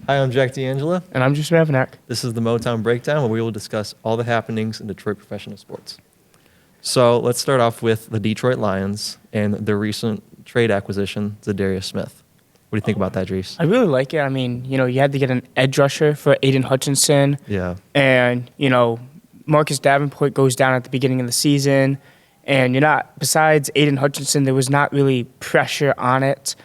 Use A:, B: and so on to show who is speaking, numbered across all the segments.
A: Hi, I'm Jack D'Angelo.
B: And I'm just Ravnak.
A: This is the Motown Breakdown, where we will discuss all the happenings in Detroit professional sports. So let's start off with the Detroit Lions and their recent trade acquisition, Dries Smith. What do you think about that, Dries?
B: I really like it. I mean, you had to get an edge rusher for Aiden Hutchinson.
A: Yeah.
B: And, Marcus Davenport goes down at the beginning of the season. And besides Aiden Hutchinson, there was not really pressure on it.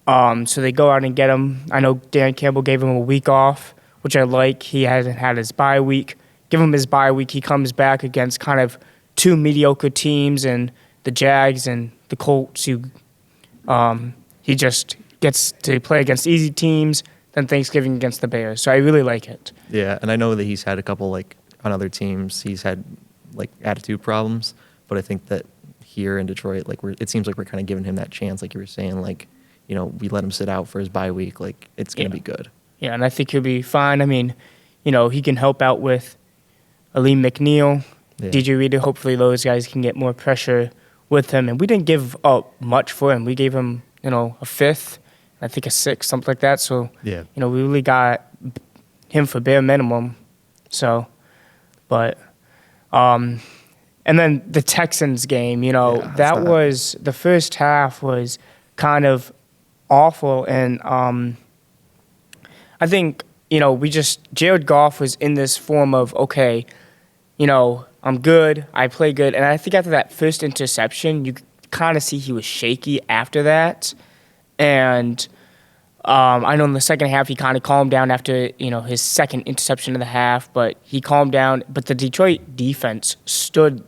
B: So they go out and get him. I know Dan Campbell gave him a week off, which I like. He hasn't had his bye week. Give him his bye week. He comes back against kind of two mediocre teams and the Jags and the Colts. He just gets to play against easy teams, then Thanksgiving against the Bears. So I really like it.
A: Yeah, and I know that he's had a couple, on other teams, he's had, attitude problems. But I think that here in Detroit, it seems like we're kind of giving him that chance, like you were saying, we let him sit out for his bye week. It's going to be good. Yeah,
B: and I think he'll be fine. I mean, he can help out with Aleem McNeil, DJ Reader. Hopefully those guys can get more pressure with him. And we didn't give up much for him. We gave him, a fifth, I think a sixth, something like that. So, we really got him for bare minimum. So, but, and then the Texans game, that was, the first half was kind of awful. And I think, Jared Goff was in this form of, okay, I'm good, I play good. And I think after that first interception, you kind of see he was shaky after that. And I know in the second half he kind of calmed down after, his second interception of the half, but he calmed down. But the Detroit defense stood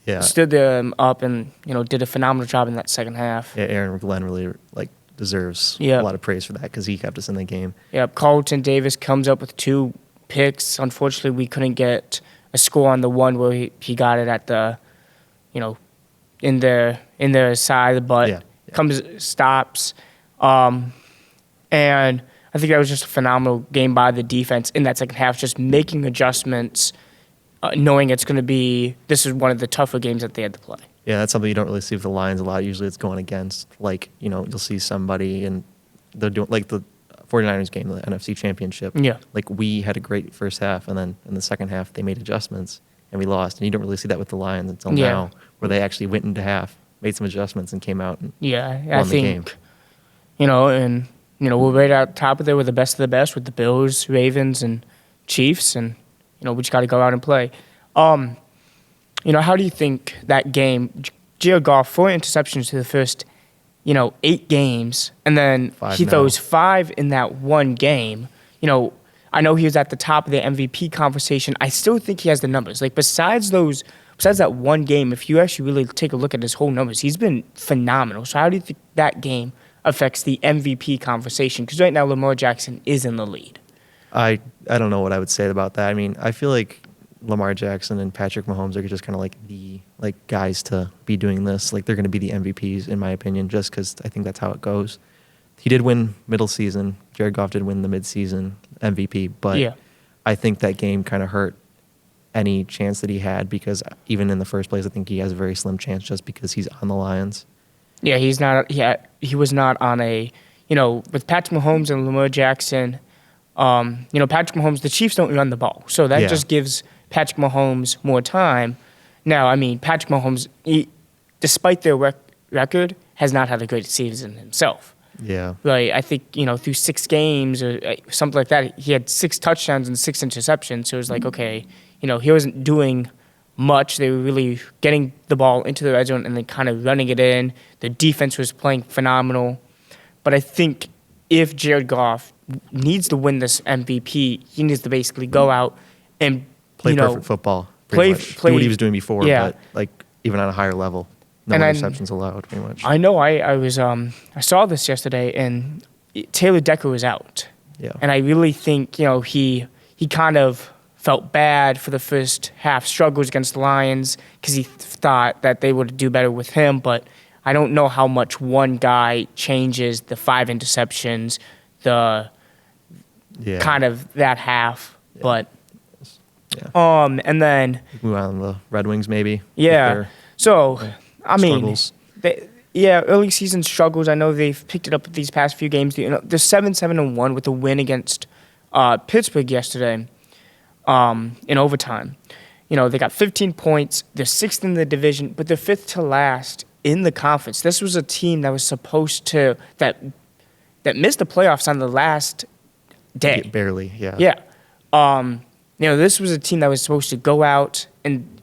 B: them up and, did a phenomenal job in that second half.
A: Yeah, Aaron Glenn really, deserves a lot of praise for that because he kept us in the game.
B: Yeah, Carlton Davis comes up with 2 picks. Unfortunately, we couldn't get a score on the one where he got it at the, in their side, but stops. And I think that was just a phenomenal game by the defense in that second half, just making adjustments, knowing this is one of the tougher games that they had to play.
A: Yeah, that's something you don't really see with the Lions a lot. Usually it's going against, you'll see somebody and they're doing, the 49ers game, the NFC Championship.
B: Yeah.
A: We had a great first half, and then in the second half they made adjustments, and we lost. And you don't really see that with the Lions until now, where they actually went into half, made some adjustments, and came out and won the game.
B: We're right at top of there with the best of the best with the Bills, Ravens, and Chiefs, and, we just got to go out and play. How do you think that game, Jared Goff, 4 interceptions to the first, 8 games, and then he throws 5 in that one game. I know he was at the top of the MVP conversation. I still think he has the numbers. Besides that one game, if you actually really take a look at his whole numbers, he's been phenomenal. So how do you think that game affects the MVP conversation? Because right now Lamar Jackson is in the lead.
A: I don't know what I would say about that. I mean, I feel like Lamar Jackson and Patrick Mahomes are just kind of the guys to be doing this. They're going to be the MVPs, in my opinion, just because I think that's how it goes. He did win middle season. Jared Goff did win the midseason MVP, but I think that game kind of hurt any chance that he had, because even in the first place, I think he has a very slim chance just because he's on the Lions.
B: Yeah, he's not. Yeah, he was not on a. With Patrick Mahomes and Lamar Jackson, Patrick Mahomes, the Chiefs don't run the ball, so that just gives Patrick Mahomes more time. Now, I mean, Patrick Mahomes, despite their record, has not had a great season himself.
A: Yeah.
B: I think, through 6 games or something like that, he had 6 touchdowns and 6 interceptions. So it was okay, he wasn't doing much. They were really getting the ball into the red zone and then kind of running it in. The defense was playing phenomenal. But I think if Jared Goff needs to win this MVP, he needs to basically go out and
A: play perfect football. Play do what he was doing before, but even on a higher level. No interceptions allowed, pretty much.
B: I know. I was I saw this yesterday, and Taylor Decker was out.
A: Yeah.
B: And I really think he kind of felt bad for the first half struggles against the Lions because he thought that they would do better with him. But I don't know how much one guy changes the 5 interceptions, the kind of that half. Yeah. But and then
A: move on to the Red Wings, maybe.
B: Yeah. So I mean, early season struggles. I know they've picked it up these past few games. They're 7-7-1 with a win against Pittsburgh yesterday in overtime. They got 15 points. They're sixth in the division, but they're fifth to last in the conference. This was a team that was supposed to that missed the playoffs on the last day.
A: Barely, yeah.
B: Yeah. This was a team that was supposed to go out and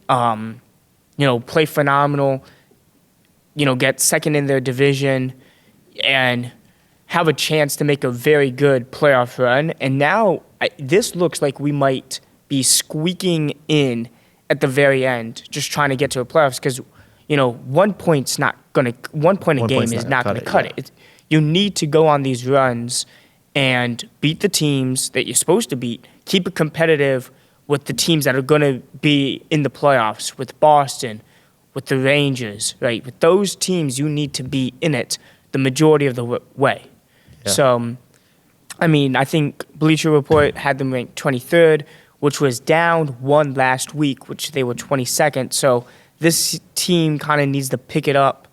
B: play phenomenal. Get second in their division and have a chance to make a very good playoff run. And now this looks like we might be squeaking in at the very end, just trying to get to the playoffs because, 1 point a game is not going to cut it. You need to go on these runs and beat the teams that you're supposed to beat, keep it competitive with the teams that are going to be in the playoffs, with Boston, with the Rangers, right? With those teams, you need to be in it the majority of the way.
A: Yeah.
B: So, I think Bleacher Report had them ranked 23rd, which was down one last week, which they were 22nd. So this team kind of needs to pick it up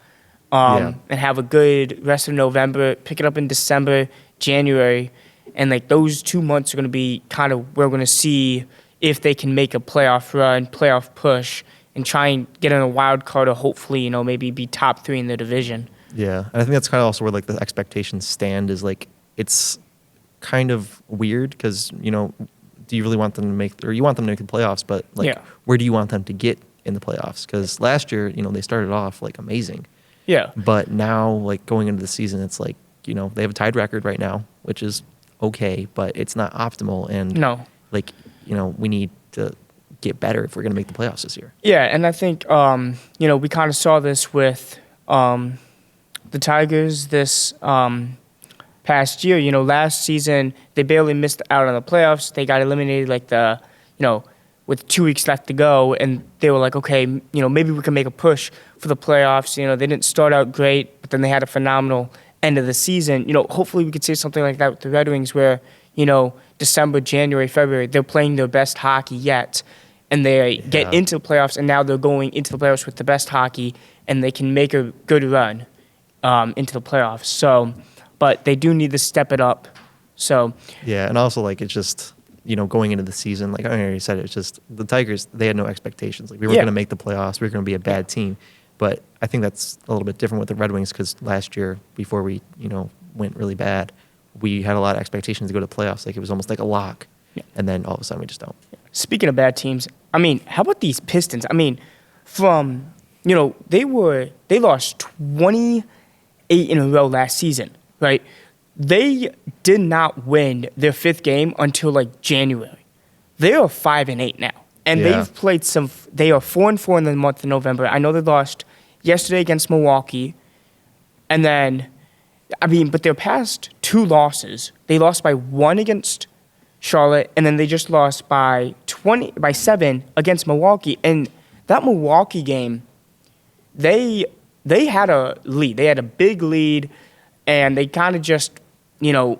B: and have a good rest of November, pick it up in December, January. And those 2 months are going to be kind of where we're going to see if they can make a playoff run, playoff push, and try and get in a wild card or hopefully, maybe be top 3 in the division.
A: Yeah, and I think that's kind of also where the expectations stand is it's kind of weird because, do you really want them to make, or you want them to make the playoffs, but where do you want them to get in the playoffs? Because last year, they started off amazing.
B: Yeah.
A: But now, going into the season, it's they have a tied record right now, which is okay, but it's not optimal. And
B: no.
A: We need to get better if we're going to make the playoffs this year.
B: Yeah, and I think, we kind of saw this with the Tigers this past year. Last season, they barely missed out on the playoffs. They got eliminated with 2 weeks left to go, and they were like, okay, maybe we can make a push for the playoffs. They didn't start out great, but then they had a phenomenal end of the season. Hopefully we could see something like that with the Red Wings where, December, January, February, they're playing their best hockey yet, and they get into the playoffs, and now they're going into the playoffs with the best hockey, and they can make a good run into the playoffs. So, but they do need to step it up. So
A: yeah, and also it's just going into the season, I already said, it's just the Tigers, they had no expectations. We were going to make the playoffs, we were going to be a bad team, but I think that's a little bit different with the Red Wings because last year before we went really bad, we had a lot of expectations to go to the playoffs. It was almost like a lock, and then all of a sudden we just don't. Speaking
B: of bad teams, how about these Pistons? From they lost 28 in a row last season, right? They did not win their 5th game until January. They are 5-8 now, and they've played some. They are 4-4 in the month of November. I know they lost yesterday against Milwaukee, and then but their past 2 losses, they lost by 1 against Charlotte, and then they just lost by 7 against Milwaukee. And that Milwaukee game, they had a lead. They had a big lead, and they kind of just, they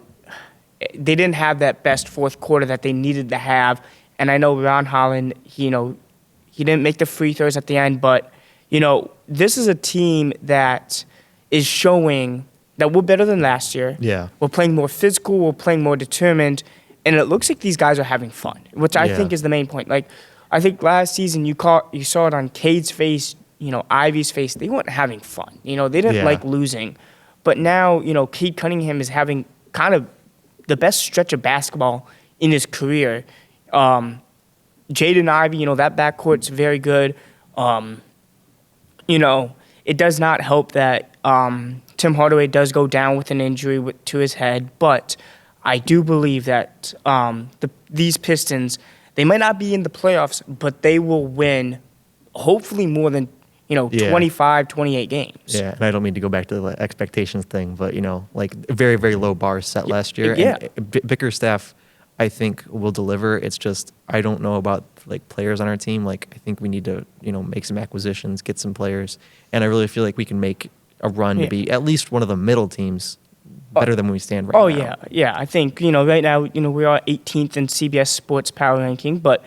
B: didn't have that best fourth quarter that they needed to have. And I know Ron Holland, he didn't make the free throws at the end, but, this is a team that is showing that we're better than last year.
A: Yeah.
B: We're playing more physical. We're playing more determined. And it looks like these guys are having fun, which I think is the main point. I think last season you saw it on Cade's face, Ivy's face. They weren't having fun. They didn't like losing. But now, Cade Cunningham is having kind of the best stretch of basketball in his career. Jaden Ivey, that backcourt's very good. It does not help that Tim Hardaway does go down with an injury to his head, but I do believe that these Pistons, they might not be in the playoffs, but they will win hopefully more than 25, 28 games.
A: Yeah, and I don't mean to go back to the expectations thing, but very, very low bars set last year.
B: Yeah.
A: And Bickerstaff, I think, will deliver. It's just I don't know about players on our team. I think we need to make some acquisitions, get some players, and I really feel like we can make a run to be at least one of the middle teams better than we stand right now.
B: Oh, yeah. I think, right now, we are 18th in CBS Sports Power Ranking, but,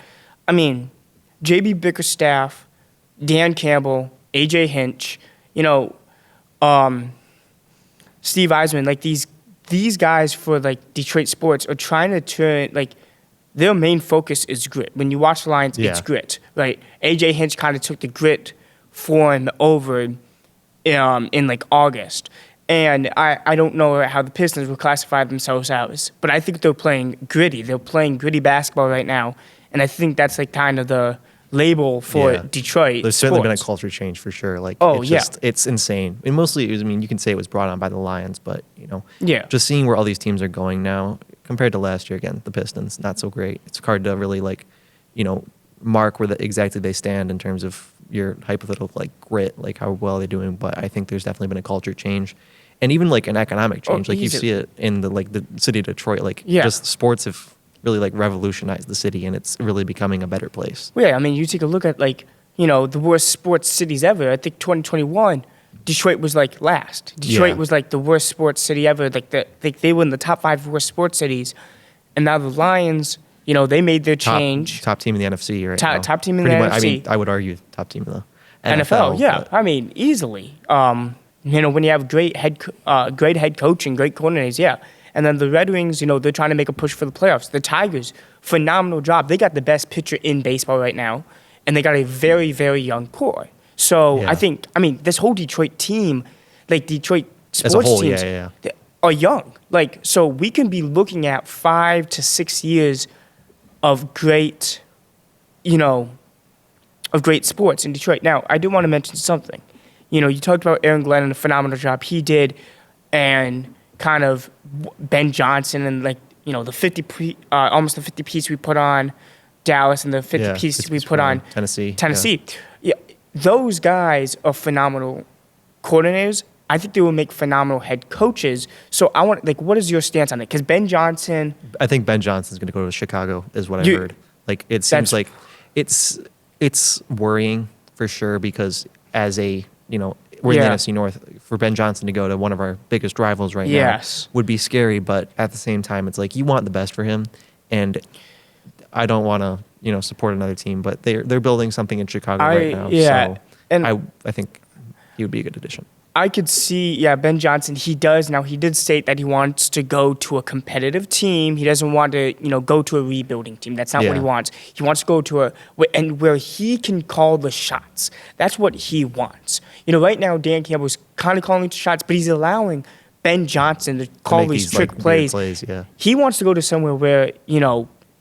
B: JB Bickerstaff, Dan Campbell, AJ Hinch, Steve Eisman, like these guys for like Detroit sports are trying to turn like their main focus is grit. When you watch the Lions, it's grit. Right? AJ Hinch kind of took the grit form over in like August. And I don't know how the Pistons will classify themselves as, but I think they're playing gritty. They're playing gritty basketball right now. And I think that's like kind of the label for Detroit.
A: There's certainly been a culture change for sure. Like, it's insane. And mostly, you can say it was brought on by the Lions, but just seeing where all these teams are going now compared to last year, again, the Pistons, not so great. It's hard to really mark where exactly they stand in terms of your hypothetical like grit, like how well they're doing. But I think there's definitely been a culture change. And even like an economic change, like you see it in the city of Detroit, like just sports have really like revolutionized the city, and it's really becoming a better place.
B: Well, yeah, I mean, you take a look at like the worst sports cities ever. I think 2021, Detroit was like last. Detroit was like the worst sports city ever. Like they were in the top 5 worst sports cities, and now the Lions, they made their change.
A: Top team in the NFC right now.
B: Top team in the NFC.
A: I mean, I would argue top team in the
B: NFL. Yeah, I mean, easily. When you have great head coach and great coordinators, yeah. And then the Red Wings, they're trying to make a push for the playoffs. The Tigers, phenomenal job. They got the best pitcher in baseball right now, and they got a very, very young core. So I think, this whole Detroit team, like Detroit sports
A: as a whole,
B: teams, are young. Like, so we can be looking at 5 to 6 years of great, of great sports in Detroit. Now, I do want to mention something. You talked about Aaron Glenn and the phenomenal job he did, and kind of Ben Johnson and like the almost the 50 piece we put on Dallas and the 50 piece we put on Tennessee. Yeah, those guys are phenomenal coordinators. I think they will make phenomenal head coaches. So I want what is your stance on it? Because Ben Johnson,
A: I think Ben Johnson's going to go to Chicago, is what I heard. Like it seems like it's worrying for sure because as a we're in the NFC North. For Ben Johnson to go to one of our biggest rivals right now would be scary, but at the same time, it's like you want the best for him, and I don't want to support another team, but they're building something in Chicago right now. So and I think he would be a good addition.
B: I could see, Ben Johnson, he did state that he wants to go to a competitive team. He doesn't want to, go to a rebuilding team. That's not what he wants. He wants to go to where he can call the shots. That's what he wants. Right now, Dan Campbell's kind of calling the shots, but he's allowing Ben Johnson to call these trick plays. He wants to go to somewhere where,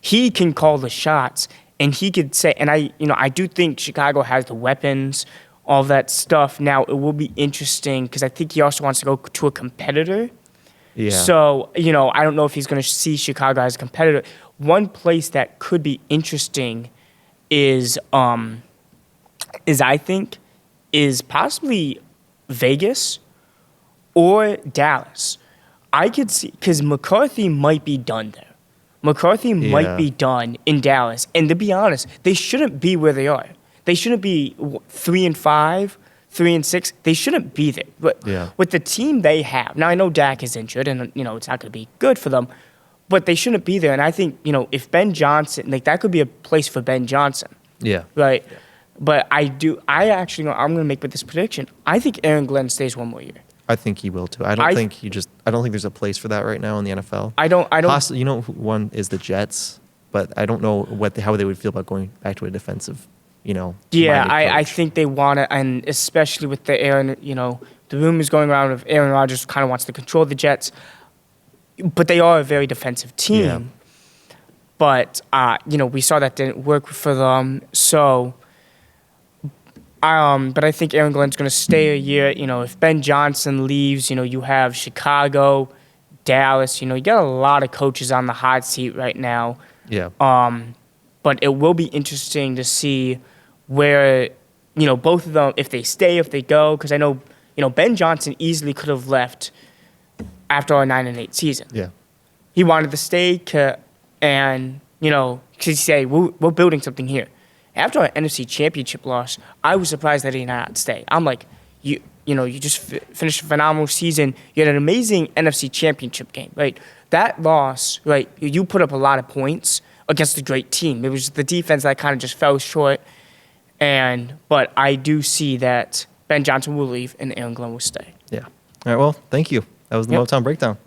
B: he can call the shots and he could say, and I do think Chicago has the weapons, all that stuff. Now, it will be interesting because I think he also wants to go to a competitor. Yeah. So, I don't know if he's going to see Chicago as a competitor. One place that could be interesting is I think, possibly Vegas or Dallas. I could see, because McCarthy might be done there. McCarthy might be done in Dallas. And to be honest, they shouldn't be where they are. They shouldn't be 3-5, 3-6. They shouldn't be there. But with the team they have, now I know Dak is injured, and it's not going to be good for them, but they shouldn't be there. And I think if Ben Johnson, that could be a place for Ben Johnson. Yeah. Right. Yeah. But I'm going to make this prediction. I think Aaron Glenn stays one more year.
A: I think he will too. I don't think there's a place for that right now in the NFL.
B: I don't.
A: Possibly, one is the Jets, but I don't know how they would feel about going back to a defensive.
B: I think they want to, and especially with the Aaron, the rumors going around of Aaron Rodgers kind of wants to control the Jets, but they are a very defensive team. Yeah. But we saw that didn't work for them. So, but I think Aaron Glenn's going to stay a year. If Ben Johnson leaves, you have Chicago, Dallas. You got a lot of coaches on the hot seat right now. Yeah. But it will be interesting to see where, both of them, if they stay, if they go, because I know, Ben Johnson easily could have left after our 9-8 season. Yeah. He wanted to stay, and, because he said, we're building something here. After our NFC Championship loss, I was surprised that he did not stay. I'm like, you just finished a phenomenal season. You had an amazing NFC Championship game, right? That loss, right, you put up a lot of points against a great team. It was the defense that kind of just fell short. But I do see that, Ben Johnson will leave and Aaron Glenn will stay.
A: Yeah. All right. Well, thank you. That was the
B: Yep.
A: Motown Breakdown.